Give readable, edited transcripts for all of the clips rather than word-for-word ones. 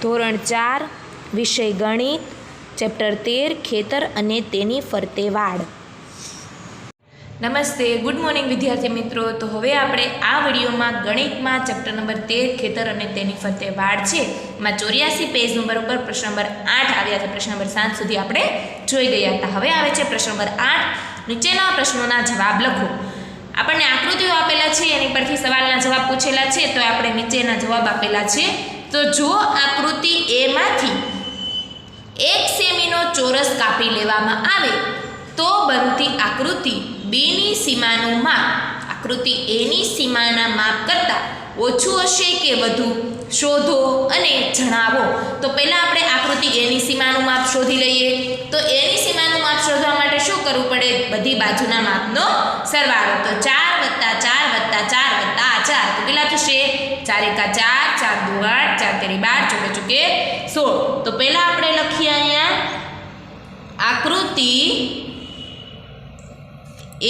ધોરણ 4 વિષય ગણિત ચેપ્ટર 13 ખેતર અને તેની ફરતે વાડ. નમસ્તે, ગુડ મોર્નિંગ વિદ્યાર્થી મિત્રો. તો હવે આપણે આ વિડીયોમાં ગણિતમાં ચેપ્ટર નંબર 13 ખેતર અને તેની ફરતે વાડ છે એમાં 84 પેજ નંબર ઉપર પ્રશ્ન નંબર 8 આવ્યા છે. પ્રશ્ન નંબર 7 સુધી આપણે જોઈ ગયા હતા. હવે આવે છે પ્રશ્ન નંબર 8. નીચેના પ્રશ્નોના જવાબ લખો. આપણને આકૃતિઓ આપેલા છે, એની પરથી સવાલના જવાબ પૂછેલા છે, તો આપણે નીચેના જવાબ આપેલા છે. તો જો આકૃતિ એમાંથી 1 સેમીનો ચોરસ કાપી લેવામાં આવે તો બનતી આકૃતિ બીની સીમાનું માપ આકૃતિ એની સીમાના માપ કરતાં ઓછું હશે કે વધુ? શોધો અને જણાવો. તો પહેલાં આપણે આકૃતિ એની સીમાનું માપ શોધી લઈએ. તો એની સીમાનું માપ શોધવા માટે શું કરવું પડે? બધી બાજુના માપનો સરવાળો. તો 4 + 4 + 4 + 4 તો કેટલા થશે? 4 × 4 4 × 8 4 × 12 ચોકે ચોકે 16. તો પહેલાં આપણે લખીએ અહીંયા આકૃતિ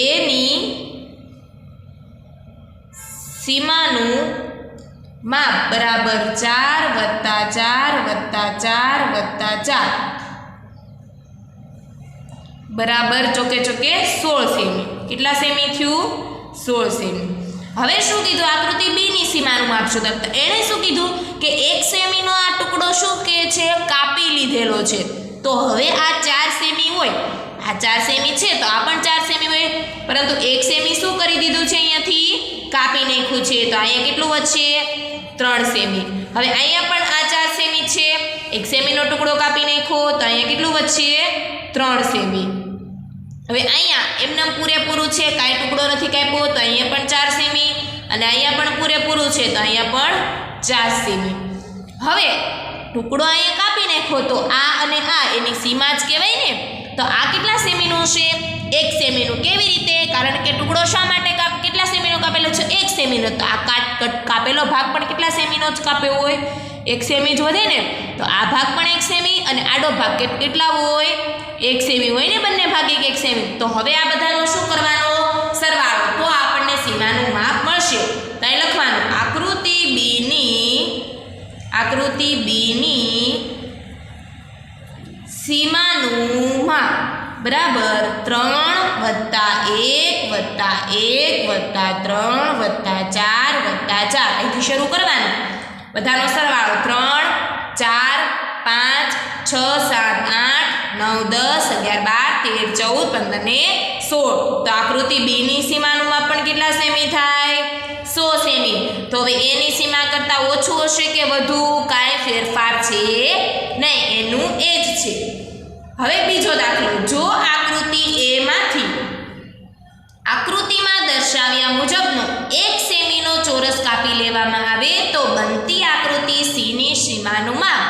એની સીમાનું માપ બરાબર 4 + 4 + 4 + 4 બરાબર ચોકે ચોકે 16 સેમી. કેટલા સેમી થયું? 16 સેમી. હવે શું કીધું? આકૃતિ બી ની સીમાનું માપ શોધો. તો એણે શું કીધું કે 1 સેમીનો આ ટુકડો શું કહે છે? કાપી લીધેલો છે. તો હવે આ 4 સેમી હોય, આ 4 સેમી છે તો આ પણ 4 સેમી હોય, પરંતુ 1 સેમી શું કરી દીધું છે? અહીંયાથી કાપી નાખ્યું છે. તો અહીંયા કેટલું વધશે? 3 સેમી. હવે અહીંયા પણ આ 4 સેમી છે, 1 સેમીનો ટુકડો કાપી નાખ્યો તો અહીંયા કેટલું વધશે? 3 સેમી. હવે અહીંયા એમનામ પૂરેપૂરું છે, કાંઈ ટુકડો નથી કાપ્યો તો અહીંયા પણ 4 સેમી, અને અહીંયા પણ પૂરેપૂરું છે તો અહીંયા પણ 4 સેમી. હવે ટુકડો અહીંયા કાપી નાખ્યો તો આ અને આ એની સીમા જ કહેવાય ને. તો આ કેટલા સેમીનું છે? 1 સેમીનું. કેવી રીતે? કારણ કે ટુકડો શા માટે કેટલા સેમીનો કાપેલો છે? 1 સેમીનો. તો આ કાપેલો ભાગ પણ કેટલા સેમીનો જ કાપ્યો હોય? 1 સેમી જ વધે ને. તો આ ભાગ પણ 1 સેમી અને આડો ભાગ કેટલા હોય? 1 સેમી હોય ને. બંને ભાગ 1 સેમી. તો હવે આ બધાનો શું કરવાનો? સરવાળો. તો આપણને સીમાનું માપ મળશે. તો અહીં લખવાનું આકૃતિ બીની સીમાનું માપ બરાબર 3 + 1 + 1 + 3 + 4 + 4 અહીંથી શરૂ કરવાનું. બધાનો સરવાળો 3 4 5 6 7 8 9 10 11 12 13 14 15 ને 16. તો આકૃતિ બી ની સીમાનું માપ પણ કેટલા સેમી થાય? 100 સેમી. તો હવે એની સીમા કરતાં ઓછું હશે કે વધુ? કાંઈ ફેરફાર છે નહીં, એનું એ જ છે. હવે બીજો દાખલો. જો આકૃતિ એમાંથી આકૃતિમાં દર્શાવ્યા મુજબનો 1 સેમીનો ચોરસ કાપી લેવામાં આવે તો બનતી આકૃતિ સી ની સીમાનું માપ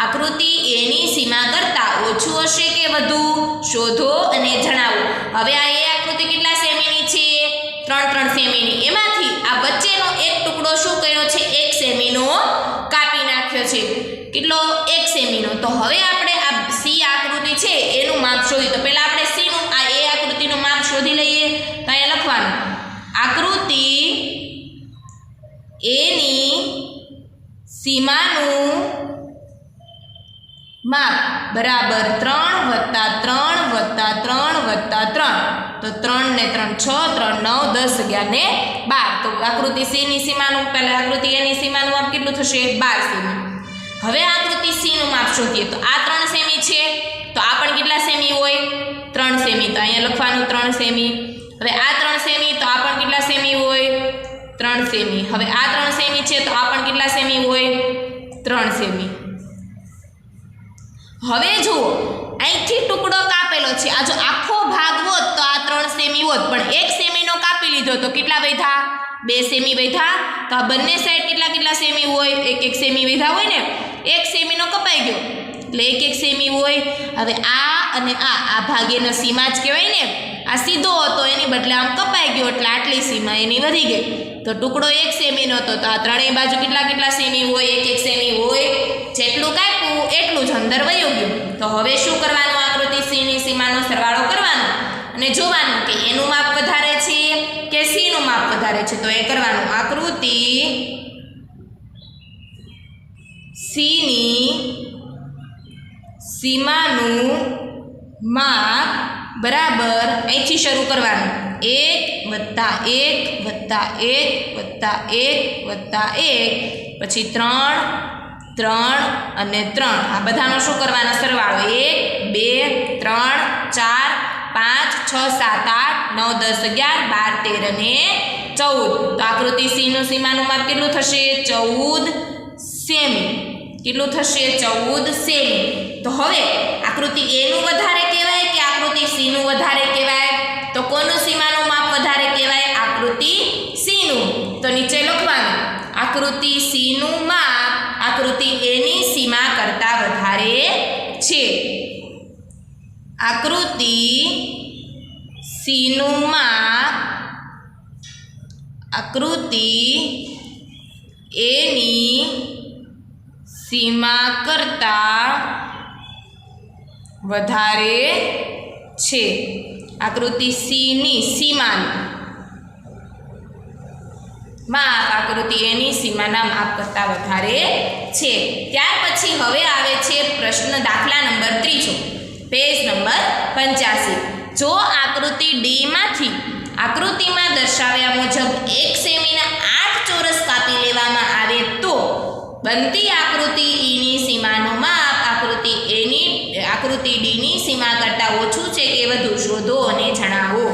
આકૃતિ એની સીમા કરતાં ઓછું હશે કે વધુ? શોધો અને જણાવો. હવે આ એ આકૃતિ કેટલા સેમીની છે? 3 સેમીની. એમાંથી આ વચ્ચેનો એક ટુકડો શું કર્યો છે? 1 સેમીનો કાપી નાખ્યો છે. કેટલો? 1 સેમીનો. તો હવે આપણે આ સી આકૃતિ છે એનું માપ શોધી. તો પહેલા આપણે સી નું આ એ આકૃતિનું માપ શોધી લઈએ. તો અહીંયા લખવાનું આકૃતિ એની સીમાનું માપ બરાબર 3 + 3 + 3 + 3. તો 3 ને 3 6 3 9 10 11 ને 12. તો આકૃતિ સી ની સીમાનું પહેલા આકૃતિ એની સીમાનું માપ કેટલું થશે? 12 સેમી. હવે આકૃતિ સી નું માપ શોધીએ. તો આ 3 સેમી છે તો આ પણ કેટલા સેમી હોય? 3 સેમી. તો અહીંયા લખવાનું 3 સેમી. હવે આ 3 સેમી તો આ પણ કેટલા સેમી હોય? 3 સેમી. હવે આ 3 સેમી છે તો આ પણ કેટલા સેમી હોય? 3 સેમી. હવે જુઓ, અહીંથી ટુકડો કાપેલો છે. આ જો આખો ભાગ હોત તો આ 3 સેમી હોત, પણ 1 સેમીનો કાપી લીધો તો કેટલા વધ્યા? 2 સેમી વધ્યા. તો આ બંને સાઈડ કેટલા સેમી હોય? 1 સેમી વધ્યા હોય ને. 1 સેમીનો કપાઈ ગયો એટલે 1 સેમી હોય. હવે આ અને આ ભાગ એનો સીમા જ કહેવાય ને. આ સીધો હતો, એની બદલે આમ કપાઈ ગયો એટલે આટલી સીમા એની વધી ગઈ. તો ટુકડો 1 સેમીનો હતો તો આ ત્રણેય બાજુ કેટલા સેમી હોય? 1 સેમી હોય. જેટલું કાપ્યું એટલું જ અંદર વયો ગયું. તો હવે શું કરવાનું? આકૃતિ સી ની સીમાનો સરવાળો કરવાનો અને જોવાનું કે એનું માપ વધારે છે કે સી નું માપ વધારે છે. તો એ કરવાનું આકૃતિ સીની સીમાનું માપ બરાબર અહીંથી શરૂ કરવાનું 1 + 1 + 1 + 1 + 1 પછી 3 3 અને 3 આ બધાનો શું કરવાના સરવાળો 1 2 3 4 5 6 7 8 9 10 11 12 13 અને 14 તો આકૃતિ સી નું સીમાનું માપ કેટલું થશે 14 સેમી કેટલું થશે 14 સેમી તો હવે આકૃતિ એ નું વધારે કહેવાય કે આકૃતિ સી નું વધારે કહેવાય તો કોનું સીમાનું માપ વધારે કહેવાય આકૃતિ સી નું તો નીચે લખવાનું આકૃતિ સી નું માપ આકૃતિ એ ની સીમા કરતા વધારે છે આકૃતિ સી નું માપ આકૃતિ એ ની સીમા કરતા વધારે છે આકૃતિ સી ની સીમાનું માપ આકૃતિ એ ની સીમાના માપ કરતા વધારે છે ત્યાર પછી હવે આવે છે પ્રશ્ન દાખલા નંબર 3 પેજ નંબર 85 જો આકૃતિ ડી માંથી આકૃતિમાં દર્શાવ્યા મુજબ 1 સેમીના 8 ચોરસ કાપી લેવામાં આવે તો બનતી આકૃતિ ઈ ની સીમાનું માપ આકૃતિ ડી ની સીમા કરતાં ઓછું છે કે વધુ શોધો અને જણાવો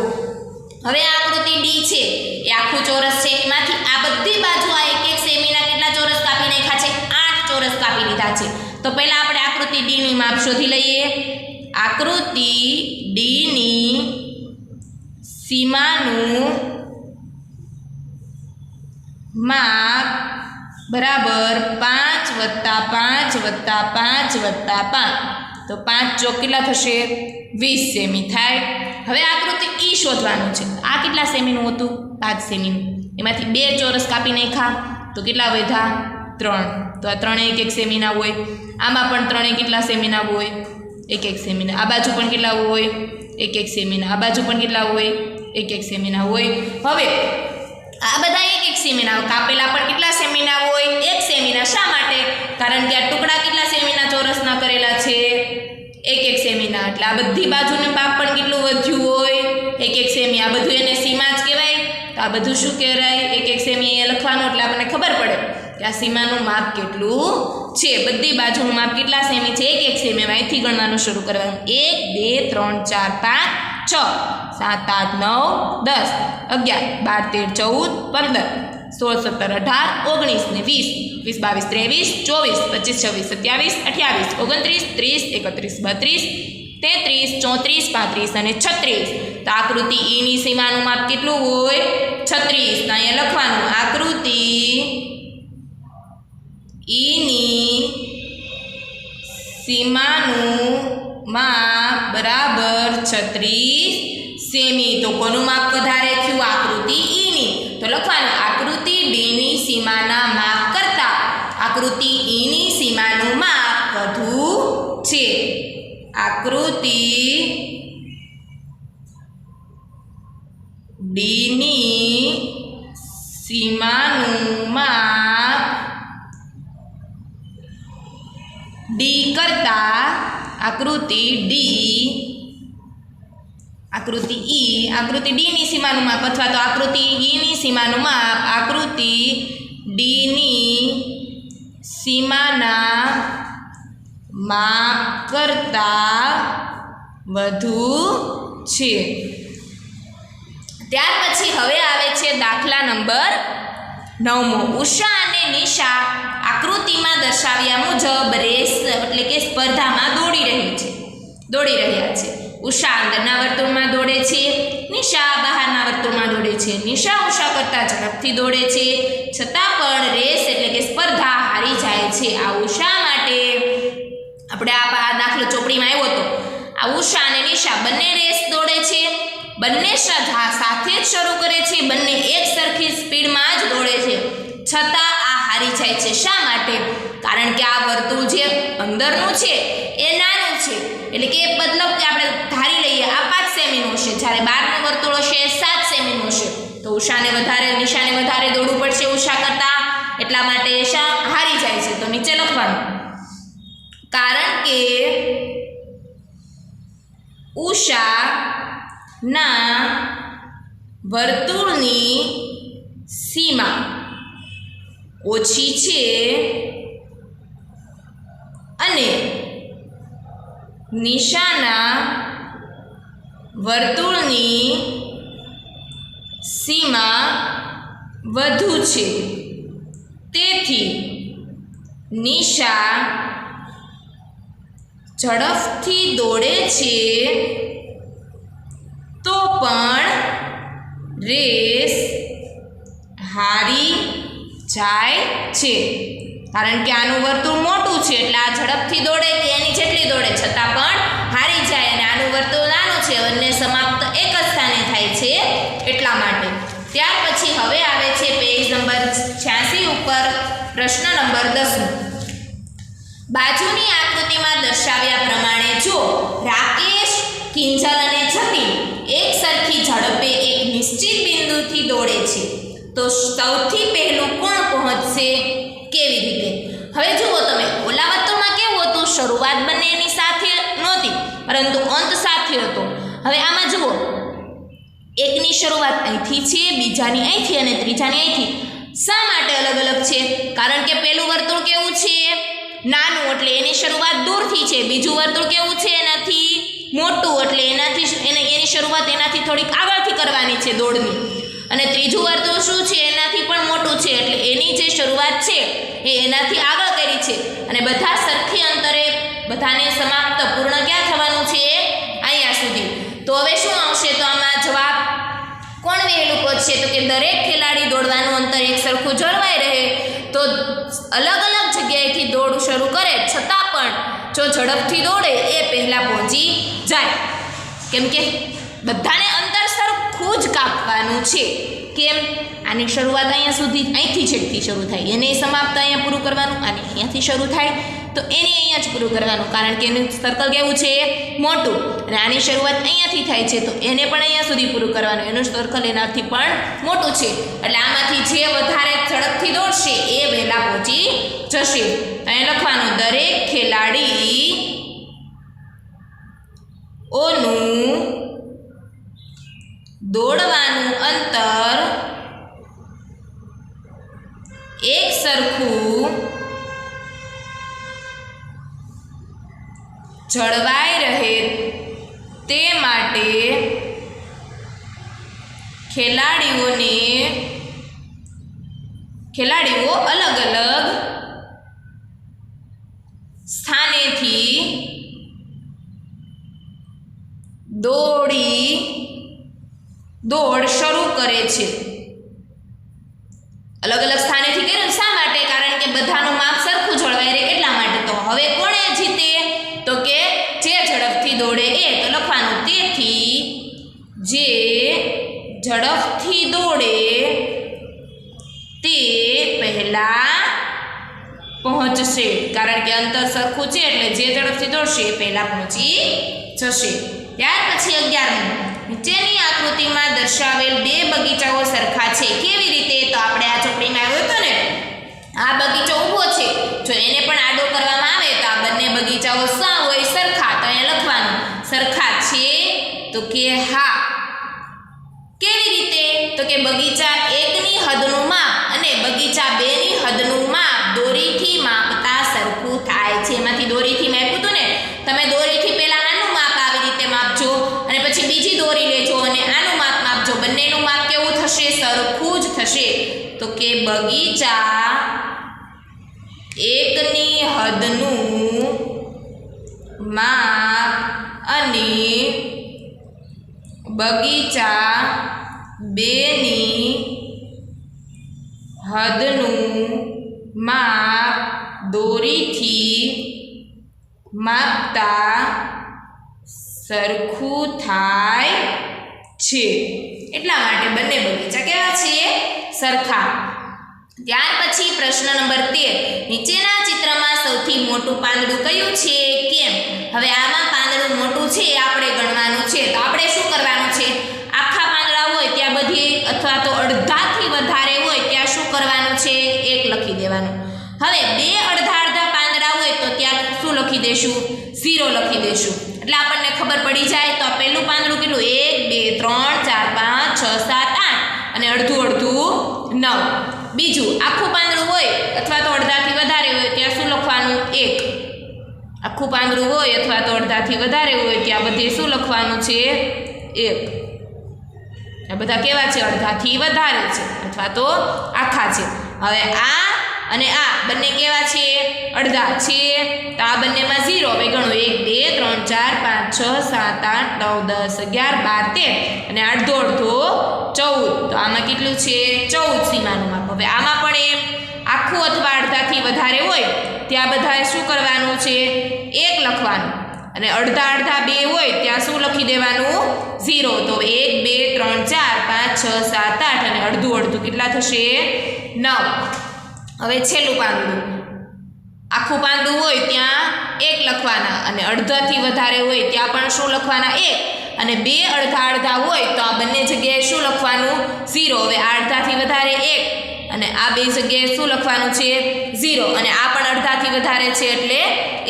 હવે આકૃતિ ડી છે એ આખું ચોરસ છે એમાંથી આ બધી બાજુ આ 1 સેમીના કેટલા ચોરસ કાપી નાખ્યા છે 8 ચોરસ કાપી લીધા છે તો પહેલા આપણે આકૃતિ ડી ની માપ શોધી લઈએ આકૃતિ ડી ની સીમાનું માપ બરાબર 5 + 5 + 5 + 5 તો 5 ચોક કેટલા થશે 20 સેમી થાય હવે આકૃતિ ઈ શોધવાનું છે આ કેટલા સેમીનું હતું 5 સેમીનું એમાંથી 2 ચોરસ કાપી નાખ્યા તો કેટલા વધ્યા 3 તો આ 3 1 સેમીના હોય આમાં પણ 3 કેટલા સેમીના હોય 1 સેમીના આ બાજુ પણ કેટલા હોય 1 સેમીના આ બાજુ પણ કેટલા હોય 1 સેમીના હોય હવે આ બધા 1 સેમીના કાપેલા પણ કેટલા સેમીના હોય 1 સેમીના શા માટે કારણ કે આ ટુકડા કેટલા સેમીના ચોરસના કરેલા છે 1 સેમીના એટલે આ બધી બાજુનું માપ પણ કેટલું વધ્યું હોય 1 સેમી આ બધું એને સીમા જ કહેવાય તો આ બધું શું કહેવાય 1 સેમી એ લખવાનું એટલે આપણને ખબર પડે કે આ સીમાનું માપ કેટલું છે બધી બાજુનું માપ કેટલા સેમી છે 1 સેમી અહીંથી ગણવાનું શરૂ કરવાનું 1 2 3 4 5 6 7 8 9 10 11 12 13 14 15 16 17 18 19 ને 20 21 22 23 24 25 26 27 28 29 30 31 32 33 34 અને 36 તો આકૃતિ ઈ ની સીમાનું માપ કેટલું હોય 36 તો અહીંયા લખવાનું આકૃતિ ઈ ની સીમાનું માપ બરાબર 36 સેમી તો કોનું માપ વધારે થયું આકૃતિ ઈ ની તો લખવાનું આકૃતિ ડી ની સીમાના માપ કરતા આકૃતિ ઈ ની સીમાનું માપ વધુ છે આકૃતિ ડી ની સીમાનું માપ ડી કરતા આકૃતિ ડી આકૃતિ ઈ આકૃતિ ડી ની સીમાનું માપ અથવા તો આકૃતિ ઈ ની સીમાનું માપ આકૃતિ ડી ની સીમાના માપ કરતા વધુ છે ત્યાર પછી હવે આવે છે દાખલા નંબર 9 ઉષા અને નિશા આકૃતિમાં દર્શાવ્યા મુજબ રેસ એટલે કે સ્પર્ધામાં દોડી રહ્યા છે ઉષા અંદરના વર્તુળમાં દોડે છે નિશા બહારના વર્તુળમાં દોડે છે નિશા ઉષા કરતાં ઝડપથી દોડે છે છતાં પણ રેસ એટલે કે સ્પર્ધા હારી જાય છે આ ઉષા માટે આપણે આ દાખલો ચોપડીમાં આવ્યો હતો આ ઉષા અને નિશા બંને રેસ દોડે છે બંને સાથે જ શરૂ કરે છે બંને એક સરખી સ્પીડમાં જ દોડે છે છતાં આ હારી જાય છે શા માટે કારણ કે આ વર્તુળ જે અંદરનું છે એ નાનું છે એટલે કે મતલબ કે આપણે ધારી લઈએ આ 5 સેમીનું હશે જ્યારે બહારનું વર્તુળ હશે એ 7 સેમીનું હશે તો ઉષાને વધારે નિશાને વધારે દોડવું પડશે ઉષા કરતાં એટલા માટે શા હારી જાય છે. તો નીચે લખવાનું કારણ કે ઉષાના વર્તુળની સીમા ઓછી છે અને નિશાના વર્તુળની સીમા વધુ છે. તેથી નિશા ઝડપથી દોડે છે તો પણ રેસ હારી જાય છે. કારણ કે આનું વર્તુળ મોટું છે એટલે આ ઝડપથી દોડે કે એની જેટલી દોડે છતાં પણ હારી જાય, અને આનું વર્તુળ નાનું છે, બંને સમાપ્ત એક જ સ્થાને થાય છે એટલા માટે. ત્યાર પછી હવે આવે છે પેજ નંબર 86 ઉપર પ્રશ્ન નંબર 10. બાજુની આકૃતિમાં દર્શાવ્યા પ્રમાણે જો રાકેશ, કિંજલ અને જતીન એક સરખી ઝડપે એક નિશ્ચિત બિંદુથી દોડે છે તો સૌથી પહેલું કોણ પહોંચશે? કેવી રીતે? હવે જુઓ તમે, ઓલા વર્તુળમાં કેવું હતું? શરૂઆત બંનેની સાથે નહોતી પરંતુ અંત સાથે હતો. હવે આમાં જુઓ, એકની શરૂઆત અહીંથી છે, બીજાની અહીંથી અને ત્રીજાની અહીંથી. શા માટે અલગ અલગ છે? કારણ કે પહેલું વર્તુળ કેવું છે? નાનું, એટલે એની શરૂઆત દૂરથી છે. બીજું વર્તુળ કેવું છે? એનાથી મોટું, એટલે એની શરૂઆત એનાથી થોડીક આગળથી કરવાની છે દોડની. અને ત્રીજું વર્તુળ શું છે? એનાથી પણ મોટું છે, એટલે એની જે શરૂઆત છે એ એનાથી આગળ કરી છે. અને બધા સરખી અંતરે બધાને સમાપ્ત પૂર્ણ ક્યાં થવાનું છે? અહીંયા સુધી. તો હવે શું આવશે? તો આમાં જવાબ કોણ વહેલું પહોંચશે? તો કે દરેક ખેલાડી દોડવાનું અંતર એક સરખું જળવાઈ રહે. તો અલગ અલગ જગ્યાએથી દોડ શરૂ કરે છતાં પણ જો ઝડપથી દોડે એ પહેલાં પહોંચી જાય. કેમ કે બધાને અંતર સરખું જ કાપવાનું છે. કેમ? આની શરૂઆત અહીંયા સુધી અહીંથી છેકથી શરૂ થાય, એને સમાપ્ત અહીંયા પૂરું કરવાનું, અને અહીંયાથી શરૂ થાય તો એને અહીંયા જ પૂરું કરવાનું. કારણ કે એનું સર્કલ કેવું છે? મોટું. અને આની શરૂઆત અહીંયાથી થાય છે તો એને પણ અહીંયા સુધી પૂરું કરવાનું, એનું સર્કલ એનાથી પણ મોટું છે. એટલે આમાંથી જે વધારે ઝડપથી દોડશે એ વહેલા પહોંચી જશે. અહીંયા લખવાનું દરેક ખેલાડી ઓનું દોડવાનું અંતર એક સરખું જળવાઈ રહે તે માટે ખેલાડીઓ અલગ અલગ સ્થાનેથી દોડ શરૂ કરે છે. અલગ અલગ સ્થાનેથી કર્યું શા માટે? કારણ કે બધાનું માપ સરખું જળવાઈ રહે એટલા માટે. તો હવે કોણે જીતે? તો કે જે ઝડપથી દોડે એ. તો લખવાનું તેથી જે ઝડપથી દોડે તે પહેલા પહોંચશે. કારણ કે અંતર સરખું છે એટલે જે ઝડપથી દોડશે એ પહેલા પહોંચી જશે. ત્યાર પછી 11. નીચેની આકૃતિમાં દર્શાવેલ બે બગીચાઓ સરખા છે. કેવી રીતે? તો આપણે આ ચોપડીમાં આવ્યો હતો ને, આ બગીચો ઊભો છે, જો એને પણ આડો કરવામાં આવે તો આ બંને બગીચાઓ શા હોય? સરખા. તો અહીંયા લખવાનું સરખા છે તો કે હા. કેવી રીતે? તો કે બગીચા 1ની હદનું માપ અને બગીચા 2ની હદનું માપ દોરીથી માપતા સરખું થાય છે. એમાંથી દોરીથી માપ્યું હતું ને, તમે દોરીથી પહેલા આનું માપ આવી રીતે માપજો અને પછી બીજી દોરી લેજો અને આનું માપ માપજો. બંનેનું માપ કેવું થશે? સરખું જ થશે. તો કે બગીચા 1ની હદનું માપ અને બગીચા 2ની હદનું માપ દોરીથી માપતા સરખું થાય છે. એટલા માટે બંને બગીચા કેવા છે? સરખા. ત્યાર પછી પ્રશ્ન નંબર 13. નીચેના ચિત્રમાં સૌથી મોટું પાંદડું કયું છે? કેમ? હવે આમાં પાંદડું મોટું છે આપણે ગણવાનું છે. તો આપણે શું કરવાનું છે? આખા પાંદડા હોય ત્યાં બધી અથવા તો અડધાથી વધારે હોય ત્યાં શું કરવાનું છે? 1 લખી દેવાનું. હવે બે અડધા અડધા પાંદડા હોય તો ત્યાં શું લખી દેશું? 0 લખી દેશું. એટલે આપણને ખબર પડી જાય. તો આ પહેલું પાંદડું કેટલું? 1 2 3 4 5 6 7 8 અને અડધું અડધું 9. બીજું આખું પાંદડું હોય અથવા તો અડધાથી વધારે હોય ત્યાં શું લખવાનું? 1. આખું પાંદડું હોય અથવા તો અડધાથી વધારે હોય ત્યાં બધે શું લખવાનું છે? 1. આ બધા કેવા છે? અડધાથી વધારે છે અથવા તો આખા છે. હવે આ અને આ બંને કેવા છે? અડધા છે. તો આ બંનેમાં 0. હવે ગણો 1 2 3 4 5 6 7 8 9 10 11 12 13 અને અડધો અડધો 14. તો આમાં કેટલું છે? 14 સીમાનું માપ. હવે આમાં પણ એમ આખું અથવા અડધાથી વધારે હોય ત્યાં બધાએ શું કરવાનું છે? 1 લખવાનું. અને અડધા અડધા 2 હોય ત્યાં શું લખી દેવાનું? 0. તો 1 2 3 4 5 6 7 8 અને અડધું અડધું કેટલા થશે? 9. હવે છેલ્લું પાંદડું. આખું પાંદડું હોય ત્યાં 1 લખવાના અને અડધાથી વધારે હોય ત્યાં પણ શું લખવાના? 1. અને બે અડધા અડધા હોય તો આ બંને જગ્યાએ શું લખવાનું? 0. હવે આ અડધાથી વધારે 1 અને આ બે જગ્યાએ શું લખવાનું છે? 0. અને આ પણ અડધાથી વધારે છે એટલે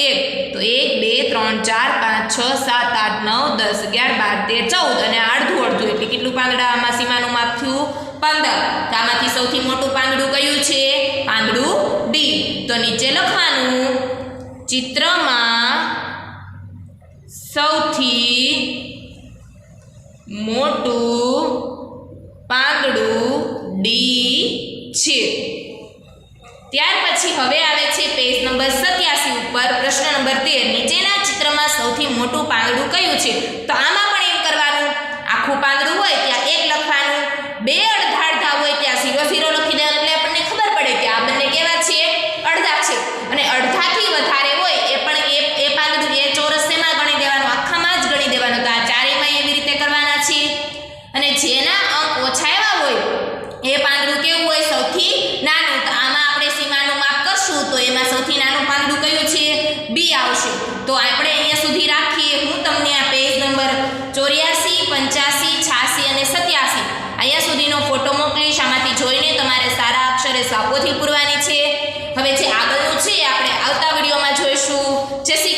1. તો 1 2 3 4 5 6 7 8 9 10 11 12 13 14 અને અડધું અડધું એટલે કેટલું પાંદડા આમાં સીમાનું માપ થયું? 15. તો આમાંથી સૌથી મોટું પાંદડું કયું છે? પાંદડું ડી. તો નીચે લખવાનું ચિત્રમાં સૌથી મોટું પાંદડું ડી છે. ત્યાર પછી હવે આવે છે પેજ નંબર 87 ઉપર પ્રશ્ન નંબર 13. નીચેના ચિત્રમાં સૌથી મોટું પાંદડું કયું છે? તો આમાં પણ એમ કરવાનું. આખું પાંદડું હોય ત્યાં 1 લખવાનું. બે અડધા અડધા હોય ત્યાં 0 0 લખી દેવાનું. એટલે આપણને ખબર પડે કે આ બંને કેવા છે? અડધા છે. અને અડધાથી વધારે હોય એ પણ એ પાંદડું એ ચોરસ શેમાં ગણી દેવાનું? આખામાં જ ગણી દેવાનું. તો આ ચારેયમાં એવી રીતે કરવાના છે. અને જેના અંક ઓછા આવ્યા હોય એ પાંદડું કેવું હોય? સૌથી નાનું. તો આમાં આપણે સીમાનું માપ કરશું તો એમાં સૌથી નાનું પાંદડું કયું છે? બી આવશે. તો આપણે અહીંયા સુધી રાખીએ. હું તમને આ પેજ નંબર 84 85 86 અને 87 અહીંયા સુધીનો ફોટો મોકલીશ. આમાંથી જોઈને તમારે સારા અક્ષરે સાપોથી પૂરવાની છે. હવે જે આગળનું છે આપણે આવતા વિડીયોમાં જોઈશું. જય શ્રી